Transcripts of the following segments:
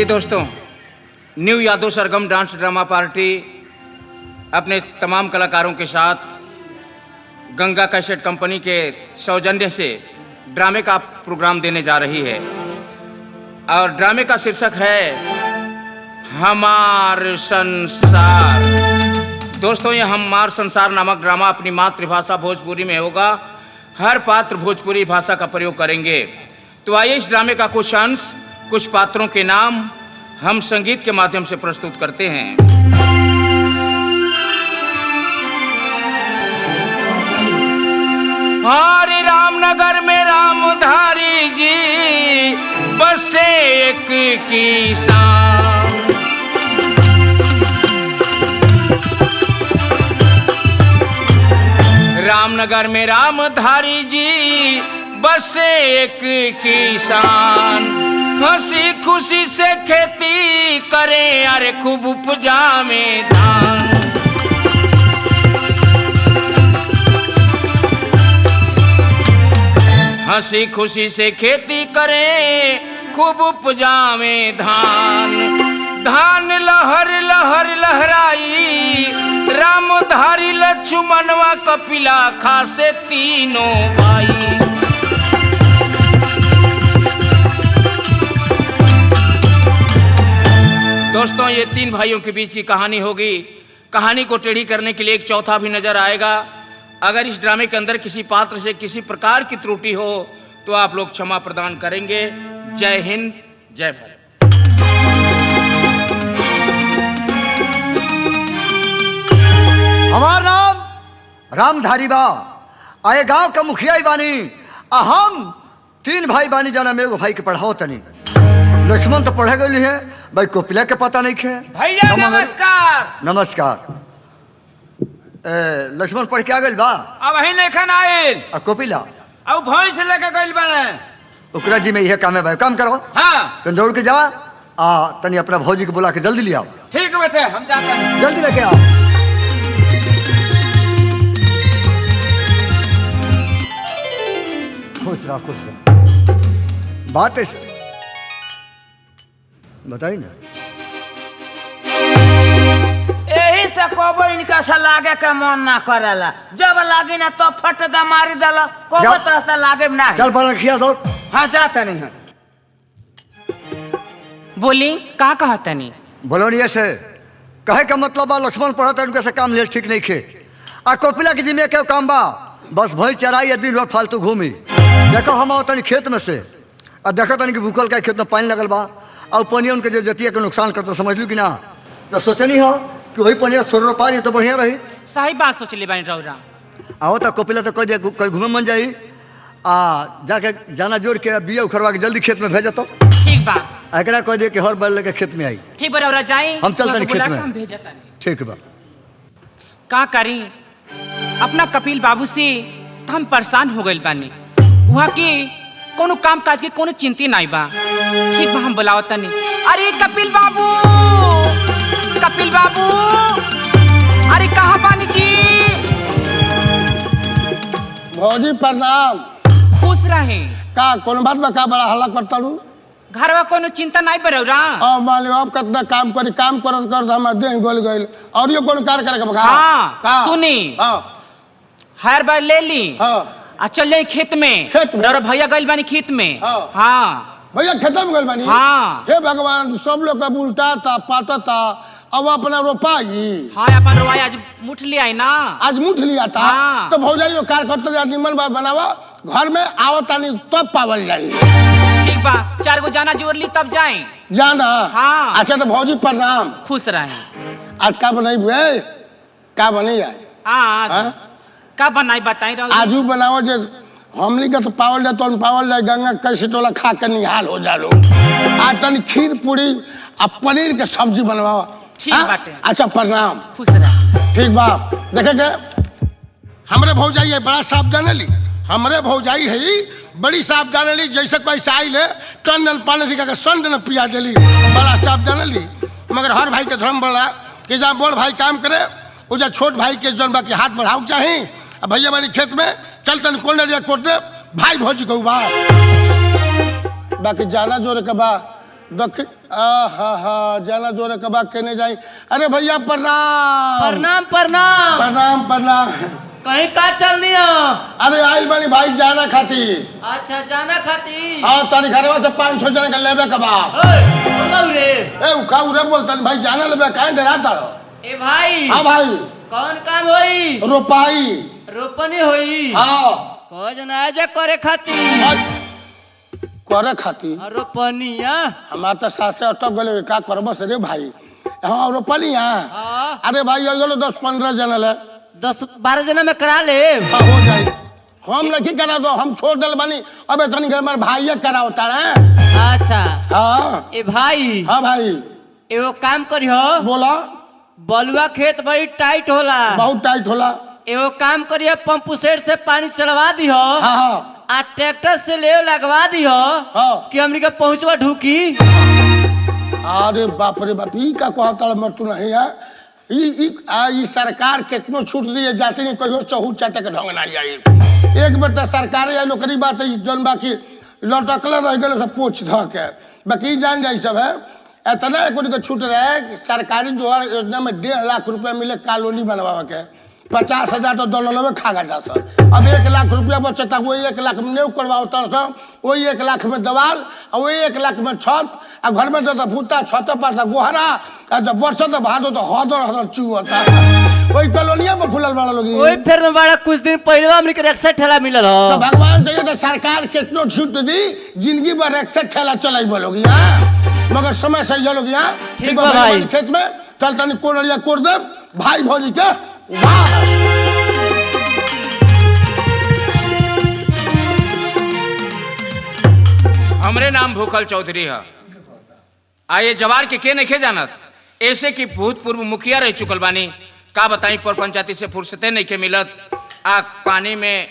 जी दोस्तों, न्यू यादव सरगम डांस ड्रामा पार्टी अपने तमाम कलाकारों के साथ गंगा कैसेट कंपनी के सौजन्य से ड्रामे का प्रोग्राम देने जा रही है और ड्रामे का शीर्षक है हमार संसार। दोस्तों, यह हमार संसार नामक ड्रामा अपनी मातृभाषा भोजपुरी में होगा। हर पात्र भोजपुरी भाषा का प्रयोग करेंगे। तो आइए इस ड्रामे का कुछ अंश, कुछ पात्रों के नाम हम संगीत के माध्यम से प्रस्तुत करते हैं। हरे रामनगर में रामधारी जी बसे एक किसान। रामनगर में रामधारी जी बसे एक किसान। हंसी खुशी से खेती करे, अरे खूब उपजा में धान। हंसी खुशी से खेती करे, खूब उपजा में धान। धान लहर लहर लहराई, रामधारी लक्ष्मणवा कपिला खासे तीनों भाई। दोस्तों, ये तीन भाइयों के बीच की कहानी होगी। कहानी को टेढ़ी करने के लिए एक चौथा भी नजर आएगा। अगर इस ड्रामे के अंदर किसी पात्र से किसी प्रकार की त्रुटि हो तो आप लोग क्षमा प्रदान करेंगे। जय हिंद, जय भारत। हमार नाम रामधारी बा। आए गांव का मुखिया ही बानी। हम तीन भाई बानी, जाना मेरे भाई के पढ़ाओ तनी। लक्ष्मण तो पढ़े गई है, भाई कोपिला के पता नहीं खे। भैया नमस्कार। नमस्कार। लक्ष्मण पढ़ के आ गई बा। अब ही लेखन आयल। कोपिला अब भैंस लेके गइल बने। ओकरा जी में यह काम है भाई, काम करो। हाँ, तुम दौड़ के जा तनी अपना भौजी को बुला के जल्दी ले आओ। ठीक है बेटे, हम जाते हैं। जल्दी लेके आओ। खुश रहा, खुश रहा। बात है बताइए ना। यही से कबो इनका से लागे के मन ना करेला। जब लागी ना तो फट दा मारी दला। कबो तो से लागे ना। चल बड़ा खिया दो। हाँ, जाते नहीं है। बोली का कहता नहीं। बोलो नहीं ऐसे कहे का मतलब लक्ष्मण पढ़ा था उनके से काम ले ठीक नहीं खे। कोपिला की जिम्मे क्या काम बा, बस भैंस चराई या दिन रात फालतू घूमी। देखो हम आओ तनी खेत में से और देखो तनी कि भूखल का खेत में पानी लगल बा और पानी उनके जो जतिया के नुकसान करता, समझ लू कि ना। तो सोचनी हो कि वही पानी छोड़ रो पाए तो बढ़िया रही। सही बात सोच ले बानी रौरा। आओ तो कोपिला तो कह कहीं घूमे मन जाई जाके जाना जोड़ के बिया उखड़वा के जल्दी खेत में भेजो। तो ठीक बा। एकरा कह दे कि हर बैल लेके खेत में आई। ठीक बा रौरा जाई। हम चलते हैं खेत में। हम भेजता नहीं। ठीक बा। का करी अपना कपिल बाबू से तो हम परेशान हो गइल बानी। वहाँ की कोनो काम काज के कोनो चिंता नहीं बा। ठीक बा, हम बुलाओ तनी। अरे कपिल बाबू, कपिल बाबू, अरे कहाँ बानी जी? भौजी प्रणाम। खुश रहे। का कोनो बात में का बड़ा हल्ला करता रू? घर में कोनो चिंता नहीं बरौरा। अब मान लो अब कितना काम करी, काम कर हमारे देह गोल गइल। और ये कोनो कार्य करे के बका? हाँ, सुनी। हाँ, हर बार ले ली। हाँ, आ चल जाई खेत में। खेत में? रौरा भैया गइल बानी खेत में। हाँ। हाँ भैया खेता में गइल बानी। हाँ। हे भगवान, सब लोग का उल्टा था पाटा था, अब अपना रोपाई। हाँ, अपन रोवाई आज मुठ ले आई ना। आज मुठ लिया था। हाँ। तो भौजाई यो कार्य करते जा निमन बार बनावा, घर में आवत नहीं तब पावल जाई। ठीक बा, 4 गो जाना जोड़ ली तब जाए। जाना। हाँ। अच्छा तो भौजी प्रणाम। खुश रहे। आज का बनाई बुए? का बनी आज? हाँ, का बनाई बताई रहो। आजू बनाओ जे हमनी का तो पावल जाए तो पावल जाए। गंगा कैसे टोला खा के निहाल हो जा लो। आज तनी खीर पूरी और पनीर के सब्जी बनवाओ। ठीक बाटे। अच्छा प्रणाम। खुश रहे। ठीक बा। देखे के हमरे भौजाई है बड़ा साफ जाने ली। हमरे भौजाई है बड़ी साफ जाने ली। जैसे पैसा आई ले टन नल पानी दिखा के संद न पिया देली। बड़ा साफ जाने ली। मगर हर भाई के धर्म बड़ा कि जहाँ बड़ भाई काम करे उजा छोट भाई के जौन बाकी हाथ बढ़ाऊ चाहे। अब भैया बारी खेत में चल तन कोल कोट दे भाई भौजी को बाकी जाना जोरे के बा दक्षिण हा जाना जोरे कबा कहने जाई। अरे भैया प्रणाम प्रणाम प्रणाम। प्रणाम प्रणाम। कहीं का चल रही हो? अरे आइल बानी भाई जाना खातिर। अच्छा जाना खाती। हाँ तारी घरवा से 5-6 जने का लेबे कबाब। ए उका उरे बोलता भाई जाना लेबे काहे डराता हो? ए भाई। हाँ भाई। कौन काम होई? रोपाई। रोपनी होई। हाँ को जना जे करे खाती। करे खाती रोपनिया। हमार तो सासे अटक गले का करबो से रे भाई। हाँ रोपनिया। हाँ। अरे भाई ये लो 10-15 जने ले 10-12 जना में करा ले। हाँ हो जाए। हम नहीं करा दो हम छोड़ दल बनी अबे तनी घर में भाई करा होता है। अच्छा। हाँ ए भाई। हाँ भाई। एगो काम करियो। बोला। बलुआ खेत बड़ी टाइट होला। बहुत टाइट होला। एगो काम करियो पंप सेट से पानी चलवा दियो। हाँ हाँ। आ ट्रैक्टर से ले लगवा दियो। हाँ। कि हमनी के पहुंचवा ढूकी। अरे बाप रे बाप ई का कहता मत तू नहीं है। ई सरकार कितनो छूट दिए जाती नहीं कहियो चहू चाटे के ढंग नहीं आई। एक बार तो सरकार या नौकरी बात है जौन बाकी लटकल रह गए सब पोछ ध के बाकी जान जाई सब है। इतना एक छूट रहे कि सरकारी जो है योजना में 1.5 लाख रुपया मिले कॉलोनी बनवा के 50,000 तो दौड़ में खा गया सर। अब 1 लाख रुपया बचता वही 1 लाख में नहीं करवाओ तर वही 1 लाख में दवाल और वही 1 लाख में छत आ घर में तो भूता छत पर गोहरा जब वर्षा तो भादो तो हदर चू होता वही कॉलोनिया में फूलल बड़ा लोग। ओई फिर में बड़ा कुछ दिन पहले हमनी के रिक्शा ठेला मिलल हो। तो भगवान चाहिए तो सरकार कितनो छूट दी जिंदगी भर रिक्शा ठेला चलाई बोलोगी यहाँ मगर समय सही चलोगी यहाँ। ठीक बा भाई। खेत में चल तनी कोनरिया कोर दे भाई भौजी के। हमरे नाम भूखल चौधरी है। आये जवार के नहीं जानत ऐसे कि भूतपूर्व मुखिया रह चुकल बानी। का बताई पर पंचायती से फुर्सते नहीं के मिलत। आ पानी में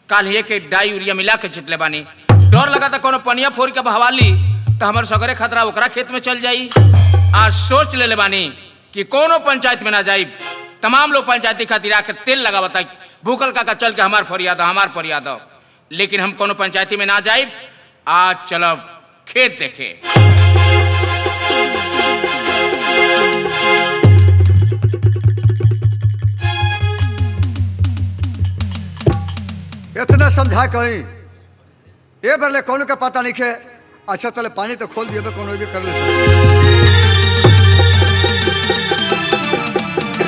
काल्हिए के डाई यूरिया मिला के चिटले बानी। डर लगा था कोनो पनिया फोड़ के बहवाली तो हमारे सगरे खतरा ओकरा खेत में चल जाई। आज सोच ले बानी कि कोनो पंचायत में ना जाई। तमाम लोग पंचायती खातिर आके तेल लगा बता भूखल का चल के हमार फरियाद हो। लेकिन हम कोनो पंचायती में ना जाई। आज चलब खेत देखे। इतना समझा कहीं ये बरले कोनो का पता नहीं खे। अच्छा तले पानी तो खोल दिए कोनो भी कर ले।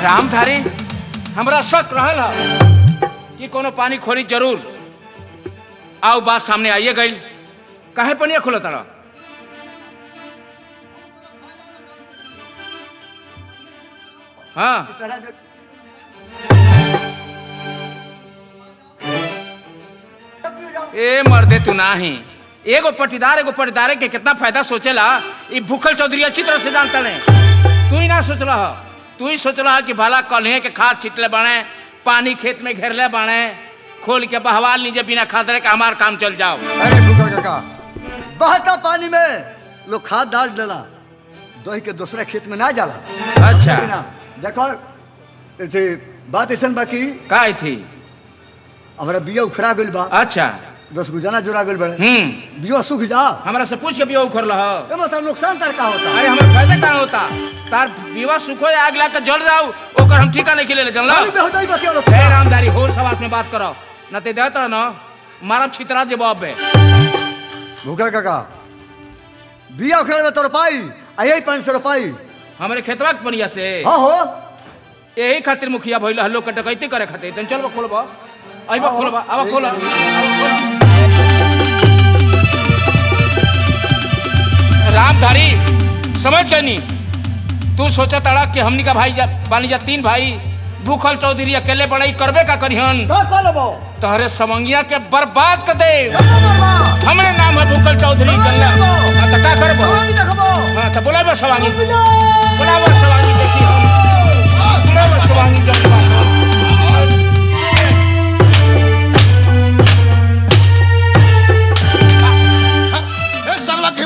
रामधारी हमरा शक रहल कि कोनो पानी खोरी जरूर। आओ बात सामने आइए गई। काहे पनिया खोला तारा? हाँ ए मर्दे तू नाही एगो पटीदार के कितना फायदा सोचेला। ये भूखल चौधरी अच्छी तरह से जानता नहीं। तू ही ना सोच रहा। तू ही सोच रहा कि भला कल्हे के खाद छिटले बाणे पानी खेत में घेरले बाणे खोल के बहवाल लीजिए बिना खाद के हमार काम चल जाओ। अरे भूखल काका बहता पानी में लोग खाद डाल देला दही के दूसरे खेत में ना जाला। अच्छा देखो बात ऐसा बाकी का थी हमारा बिया उखड़ा गइल बा। अच्छा 10 गुजाना जोड़ा गइल बड़े बिया सूख जा। हमरा से पूछ के बिया उखड़ लह। मतलब नुकसान तार का होता? अरे हमारे फायदा का होता तार बिया सुखो या आग लगा जल जाओ ओकर हम ठीका नहीं खिले जानला। ए रामधारी होश हवास में बात करो न ते देत न मारब छितरा जवाब बे। भूखल काका बिया उखड़े में तो रुपाई यही 500 रुपाई हमारे खेतवा के पनिया से। हाँ हो यही खातिर मुखिया भइल हल्लो के डकैती करे खातिर। तन चलबो खोलबो आइबो खोलबो अब खोल। रामधारी समझ गई नी तू सोचा तड़ा कि हमनी का भाई बानी जा 3 भाई भूखल चौधरी अकेले बड़ाई करबे का करिहन तहरे समंगिया के बर्बाद कर दे। हमरे नाम है भूखल चौधरी तो का करबो? हां तो बुलाबो सवांगी देखी हम बुलाबो सवांगी जल्दी।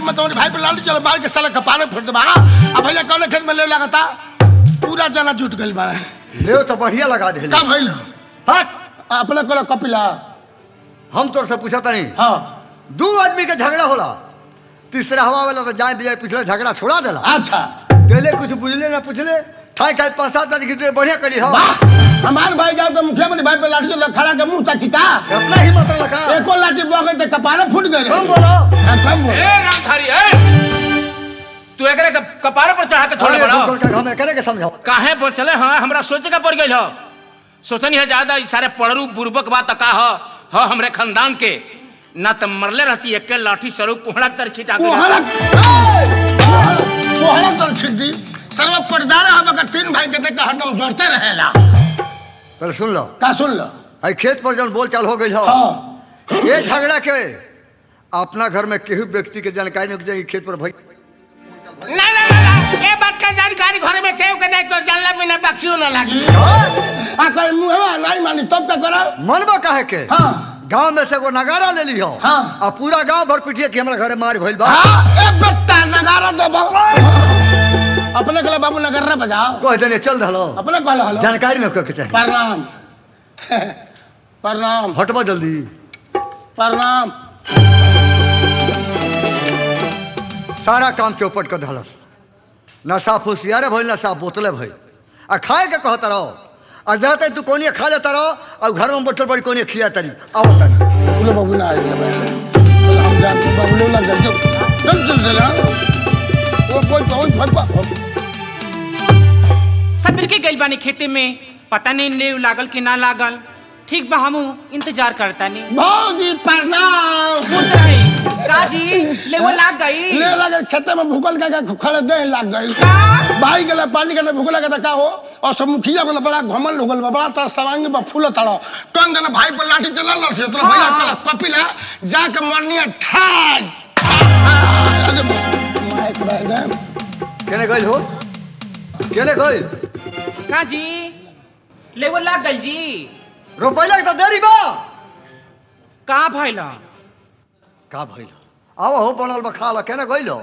मतलब भाई पे लालू चलो मार के साला कपारे फोड़ दे। अब भैया कौन खेत में ले लगाता पूरा जना जुट गइल बा। ले तो बढ़िया लगा दे। का भइल हट अपने को कपिला हम तोर से पूछा नहीं। हाँ 2 आदमी के झगड़ा होला तीसरा हवा वाला तो जाए बिजाय पिछले झगड़ा छोड़ा देला। अच्छा पहले कुछ बुझले ना पुछले ठाई ठाई 5-7 आज घिटे बढ़िया करी हो। वाह हमार भाई जाओ तो मुखिया भाई पे लाठी तो खड़ा के मुंह तक खिता इतना ही मतलब लगा। एको लाठी बगे तो कपारे फूट गए कम बोलो। कम बोल ए रामधारी ए तू एकरे कपारे पर चढ़ा के छोड़ अरे बड़ा भूगोल का हमें करे के समझाओ। काहे बोल चले हाँ हमरा सोचे का पड़ गई हो सोचनी है ज्यादा ई सारे पड़रू बुर्बक बात का हो हमरे खानदान के ना तो मरले रहती एक लाठी सरू कोहड़ा तर छिटा के कोहड़ा तर छिट दी सर्व पर्दारा हम अगर 3 भाई के देख हरदम जोड़ते रहेला। पहले सुन लो का सुन लो आई खेत पर जब बोल चाल हो गई हो हाँ ये झगड़ा के अपना घर में केहू व्यक्ति के जानकारी नहीं जाएगी खेत पर भाई नहीं ये बात का जानकारी घर में केहू के नहीं तो जानला बिना बाकियो ना लागी आ कोई मुहवा नहीं मानी तब का करा मनबा काहे के हाँ गांव में से वो नगारा ले ली हो हाँ। और पूरा गांव भर पिटिए कि हमरा घरे मार भइल बा। हाँ ए बेटा नगारा दे अपने के लिए बाबू नगारा बजाओ कह देने चल दलो अपने कहलो हलो जानकारी में के चाहिए। प्रणाम प्रणाम हटवा जल्दी। प्रणाम सारा काम चौपट कर धलस ना साफ होशियारे भइल ना साफ बोतले भइल आ खाए के कहता रहो और जाते तू कोनी खा लेता रहो और घर में बैठल बड़ी कोनी खिया तरी आओ तनी बोले बाबू ना आएंगे पहले हम जाते बाबू लग गए चल चल चल वो कोई सब मिल के गइल बानी खेते में पता नहीं ले लागल कि ना लागल ठीक बा हमू इंतजार करता नहीं भौजी प्रणाम खुश रही काजी ले वो लाग गई ले लगे खेते में भूकल के खड़े दे लग गई का भाई के लिए पानी के लिए भूख लगे का हो और सब मुखिया को बड़ा घमंड हो गल बड़ा तरह सवांगी बा फूल तड़ो टन देना भाई पर लाठी चला लड़ से तो भैया कला कपिला जाके मरनिया ठाड अरे माइक बाजे केने गइल हो केने गइल काजी ले वो लाग गइल जी रुपया के तो देरी बा का भइल का भइल आओ हो बनल बा खा ला केने गइल हो।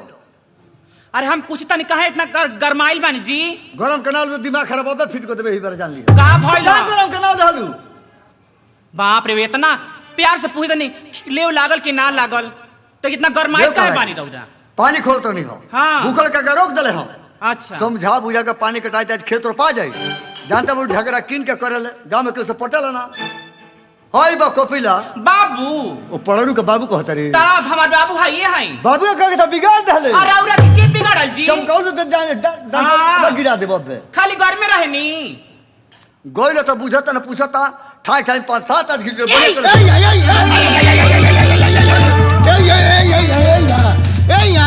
अरे हम कुछ तनी कहे इतना गरमाइल बानी जी गरम कनाल में दिमाग खराब होबे फिट को देबे ही बार जान लिया का भइल क्या गरम कनाल दहलू बाप रे इतना प्यार से पूछ तनी ले लागल कि ना लागल तो इतना गरमाइल काहे बानी रौदा पानी खोल तो नहीं हो हाँ। भूखल का रोक दले हो अच्छा समझा बुझा के पानी कटाई जाए खेत रोपा जाए जानता वो झगड़ा किन के करेले गांव में केसे पटल ना हाय बा कपिला बाबू ओ पड़रू के बाबू कहत रे तब हमार बाबू है ये है बाबू कह के तो बिगाड़ दले अरे औरा के बिगड़ल जी चमकाऊ तो जाने हाँ। गिरा दे बब्बे खाली घर में रहनी गोइल तो बुझता ना पूछता ठाई ठाई 5-7 आज घिटे ए बड़े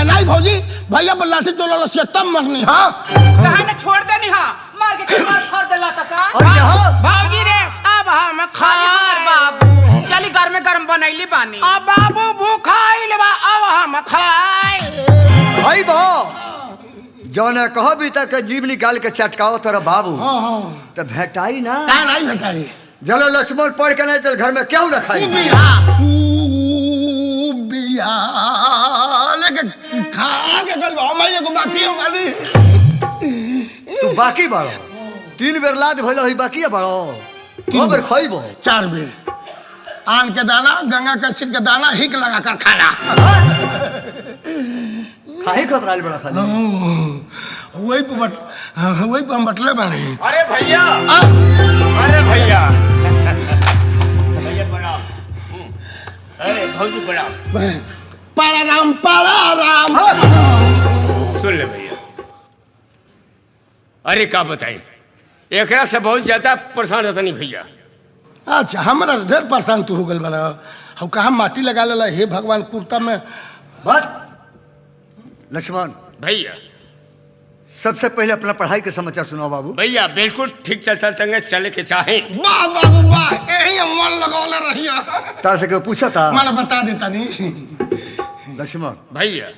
नहीं भौजी भैया पर लाठी चलो से तब मरनी हां कहे ना छोड़ देनी हां मार के कमार फाड़ देला तसा और कहा भौजी रे अब हम खार बाबू चली घर में गरम बनैली बानी अब बाबू भूखाइल बा अब हम खाए भाई बा जौने कह भी तक जीव निकाल के चटकाओ तेरा बाबू हां हां तो भेटाई ना का नहीं भेटाई जल लक्ष्मण पढ़ के नहीं चल घर में क्यों रखाई बिया लेकिन खा के कल मैं को बाकी हो गली तू बाकी बाड़ो 3 बेर लाद भइल होई बाकी बाड़ो 2 बेर खइबो 4 बेर आम के दाना गंगा के छिट के दाना हिक लगा कर खाना खाही खतराल बड़ा खाली वही पे हम बटले बने अरे भैया अरे भैया भैया बड़ा अरे भौजी बड़ा पाड़ा राम सुन ले भैया अरे का बताई एकरा से बहुत ज्यादा परेशान रहता नहीं भैया अच्छा हमरा से ढेर परेशान तू हो गल बड़ा हम कहा माटी लगा लेला हे भगवान कुर्ता में बात लक्ष्मण भैया सबसे पहले अपना पढ़ाई के समाचार सुनाओ बाबू भैया बिल्कुल ठीक चलता तंगे चले के चाहे वाह बाबू वाह यही मन लगौले रहिया तार से क्यों पूछा था मैंने बता देता नहीं लक्ष्मण भैया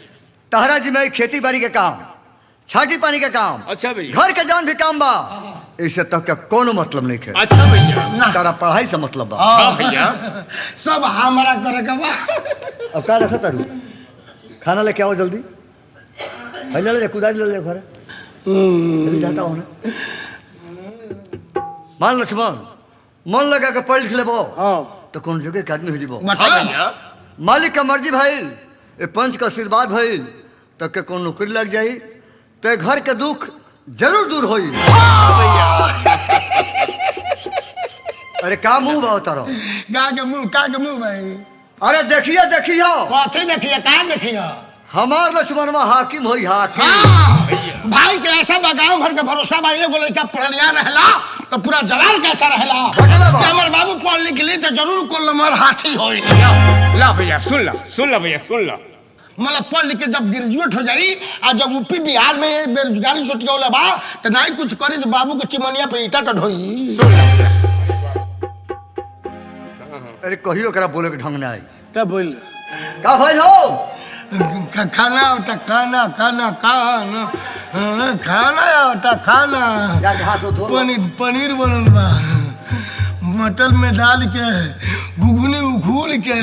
तहरा जी में खेती बाड़ी के काम छाटी पानी के काम अच्छा भैया घर के जौन भी काम बा इससे तक का कोनो मतलब नहीं है अच्छा भैया तारा पढ़ाई से मतलब बा हाँ भैया सब हमारा करे के बा अब का रखा तारू खाना लेके आओ जल्दी पहले ले कुदारी ले ले घर जल्दी जाता हूँ ना मान लक्ष्मण मन लगा के पढ़ लिख लेबो हां तो कौन जगह के आदमी हो जीबो हाँ भैया मालिक का मर्जी भाई ए पंच का आशीर्वाद भइल तो के कौन नौकरी लग जाई ते घर के दुख जरूर दूर होई। अरे का मुंह बा तारो का के मुंह भाई। अरे देखिए देखिए कथी देखिए का देखिए हमार लक्ष्मणवा हाकिम होई हाकिम। हाँ, भाई के ऐसा बा गाँव भर के भरोसा बा एगो लड़का पढ़िया रहला तो पूरा जवान कैसा रहला कि हमर बाबू पढ़ लिख ली तो जरूर कोई नंबर हाथी होई। ला भैया सुन ला भैया सुन ला। मतलब पढ़ लिख के जब ग्रेजुएट हो जाई और जब यूपी बिहार में बेरोजगारी सोच के होला बा तो नहीं कुछ करी तो बाबू के चिमनिया पे ईटा तो ढोई। अरे कहियो करा बोले के ढंग ना आई क्या बोल का भाई हो खाना होता खाना खाना खाना खाना होता खाना जाके हाथ धो पनीर बनल बा मटर में डाल के घुघनी उखूल के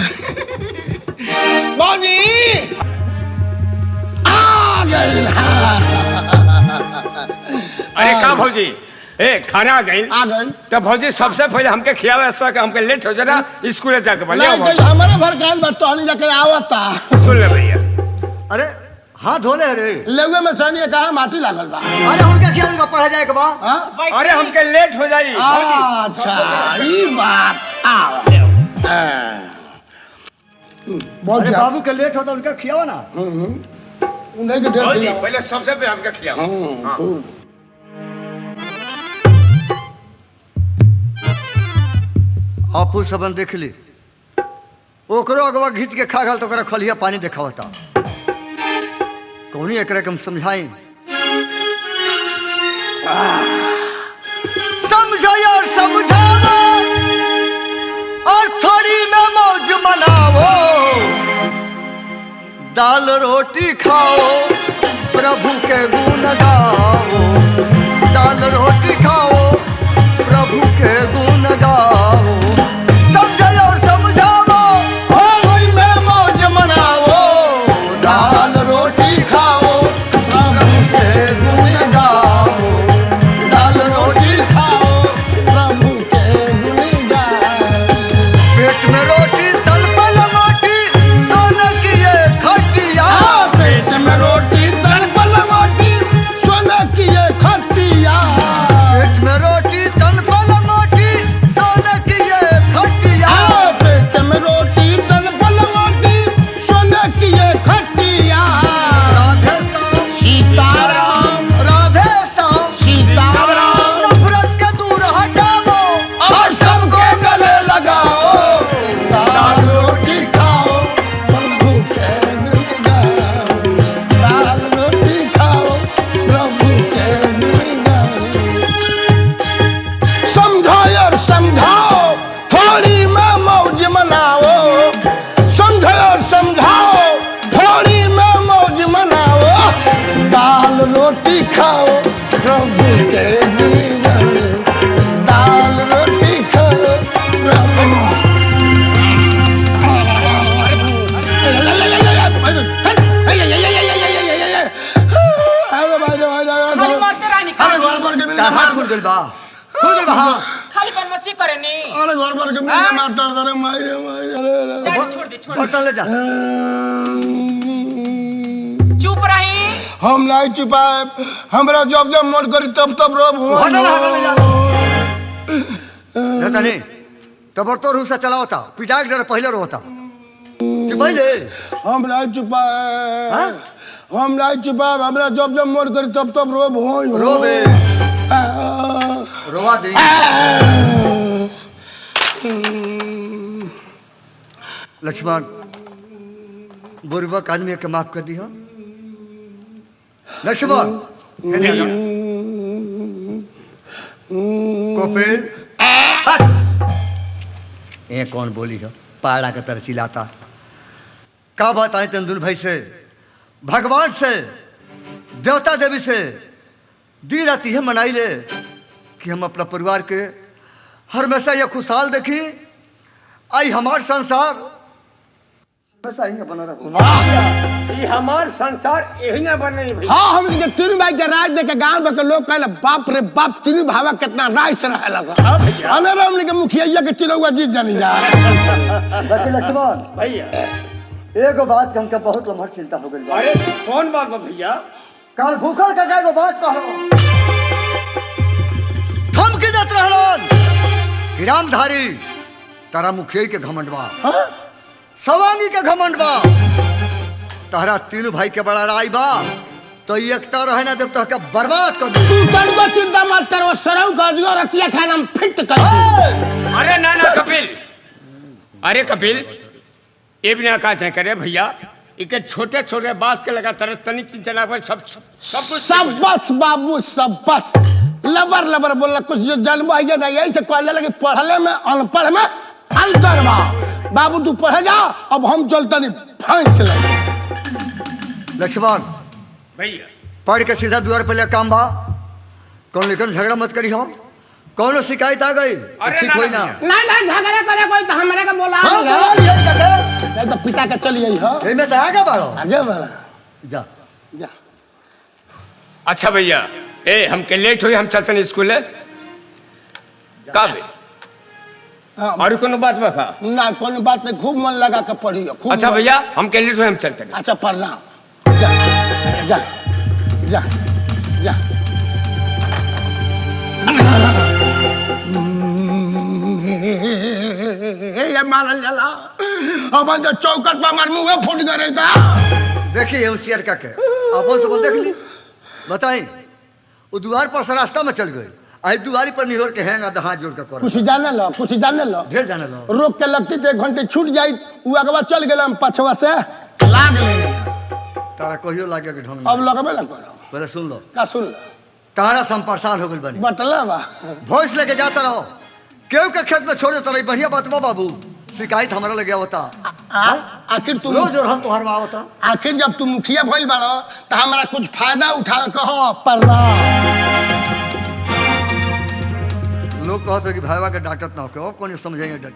बाजी आ गई। अरे का भौजी ए खाना आ गई तो भौजी सबसे पहले हमके खियावे ऐसा कि हमके लेट हो जाना स्कूल जाके बोले हमारे घर काल बात तो जाके आवता सुन ले भैया। अरे हाथ धो ले रे लेगे में सनी कहा माटी लागल बा। अरे उनके क्या उनका पढ़ा जाए के बा अरे हमके लेट हो जाई अच्छा ई बात अरे बाबू के लेट होता उनका खियाओ ना उन्हें के भौजी पहले सबसे पहले हमके खियाओ। आपू सबन देख ली ओकरो अगवा घींच के खा गल तो ओकरा खलिया पानी देखावता कौनी एकरा के हम समझाई समझो यार समझाओ और थोड़ी में मौज मनाओ दाल रोटी खाओ प्रभु के गुण गाओ दाल रोटी खाओ प्रभु के गुण गाओ समझो और समझाओ होली में मौज मनाओ दाल रोटी खाओ प्रभु के गुण गाओ दाल रोटी खाओ प्रभु के गुण गाओ। पेट में रोटी तल पल मोटी सोने की ये खटिया पेट में रोटी तड़पल मोटी सोने की ये खटिया। पेट में रोटी तल पल मोटी सोने की ये खटिया पेट में रोटी तड़पल मोटी सोने की ये खटिया। राधे श्याम सीताराम राधे श्याम सीताराम नफरत के दूर हटाओ और सबको गले लगाओ दाल रोटी खाओ प्रभु के गुण गाओ दाल रोटी खाओ प्रभु के गुण गाओ। समझो और समझाओ थोड़ी में मौज मनाओ समझो और समझाओ थोड़ी में मौज मनाओ दाल रोटी खाओ प्रभु के गुण गाओ दाल रोटी खाओ प्रभु। खाली मरते रानी अरे घर भर के मिल तार हाथ खुल गइल बा हाँ खाली बनमसी करेनी। अरे घर भर के मिल मारता अरे मारे मारे छोड़ दे बर्तन ले जा चुप रही। हम नहीं छुपाए हमरा जब जब मन करी तब तब रोब हटो ले जा जाता नहीं तब तो रूसा चलावता पिटा के डर पहले रोता पहले हम नहीं छुपाए हम नहीं छुपाए हमरा जब जब मन करी तब तब रोब रोबे रोवा दे लक्ष्मण बुर्बक आदमी के माफ कर दिया लक्ष्मण कोपेल ये कौन बोली है पाड़ा का तरह चिल्लाता का बताएं तंदुल भाई से भगवान से देवता देवी से दी रात यह मनाई ले कि हम अपना परिवार के हमेशा यह खुशहाल देखी आई हमार संसार हमेशा ही बना रहा ये हमार संसार यही ना बन रही भैया। हाँ हम के तीन भाई के राज देख के गांव में के लोग कहला बाप रे बाप तीन भावा कितना राज से रहला सब हमें हमने के मुखिया के चिरौआ जीत जानी जा लक्ष्मण भैया एगो बात के हमके बहुत लम्हर चिंता हो गई बा। अरे कौन बात बा भैया? कल भूखल का एगो बात कहो थम के जात रहलन कि रामधारी तारा मुखिया के घमंड बा, सवानी के घमंड बा, तारा तीनों भाई के बड़ा राय बा, तो एकता रहे ना देव तो क्या बर्बाद कर दे। तू तनको चिंता मत करो, सरऊ का जो रतिया खाना हम फिट कर दे। अरे ना ना कपिल, अरे कपिल ये भी ना कहते करे भैया, इके छोटे छोटे बात के लगा तरह तनी चिंता ना कर, सब कुछ सब बस बाबू सब बस लबर लबर बोला कुछ जो जन्म आई ना यही से कहने लगे पढ़ले में अनपढ़ में अंतर बा। बाबू तू पढ़े जा, अब हम चलते नहीं फांस लगे। लक्ष्मण भैया पढ़ के सीधा द्वार पे ले काम बा, कौन लेकर झगड़ा मत करी हो, कौन शिकायत आ गई तो ठीक होई ना। नहीं झगड़ा करे कोई तो हमारे का बोला तो पिता के चलिए हो में तो आगे बढ़ो, आगे बढ़ा जा जा। अच्छा भैया ए हमके लेट हुई, हम चलते नहीं स्कूल का भी और कोनो बात बा का? ना कोनो बात नहीं, खूब मन लगा के पढ़ियो खूब। अच्छा भैया हमके लेट हुई, हम चलते नहीं। अच्छा प्रणाम, जा जा जा जा। ये मारल जाला अब जो चौकट पर मार मुंह फूट गए था। देखिए होशियार का के अपन सब देख ली बताई, वो द्वार पर से रास्ता में चल गई, आई दुआरी पर निहोर के हैंगा हाथ जोड़ के कर कुछ जाने लो, कुछ जाने लो, ढेर जाने लो। रोक के लगती तो 1 घंटे छूट जाई, वो अगवा चल गए हम पछवा से लाग ले तारा कहियो लागे के ढंग अब लगबे ना करो। पहले सुन लो, का सुन लो तारा से हम परेशान हो गइल बनी, बटला बा भोज लेके जाता रहो, केहू के खेत में छोड़ देता रही, बढ़िया बात बा बाबू, शिकायत हमारा लगे होता आखिर तुम रोज और हम तोहर में आवता। आखिर जब तुम मुखिया भइल बाड़ो तो हमारा कुछ फायदा उठा कहो प्रणाम। लोग कहते कि भाईवा के डांटत ना हो, कौन समझेंगे डट